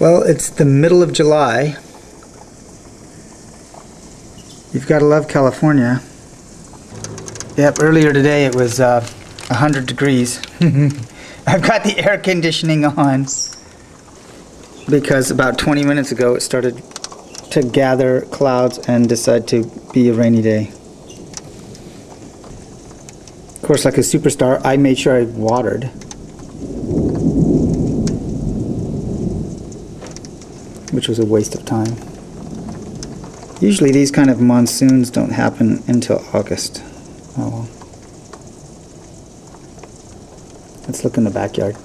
Well, it's the middle of July. You've got to love California. Yep, earlier today it was 100 degrees. I've got the air conditioning on because about 20 minutes ago it started to gather clouds and decide to be a rainy day. Of course, like a superstar, I made sure I watered. Which was a waste of time. Usually these kind of monsoons don't happen until August. Oh well. Let's look in the backyard.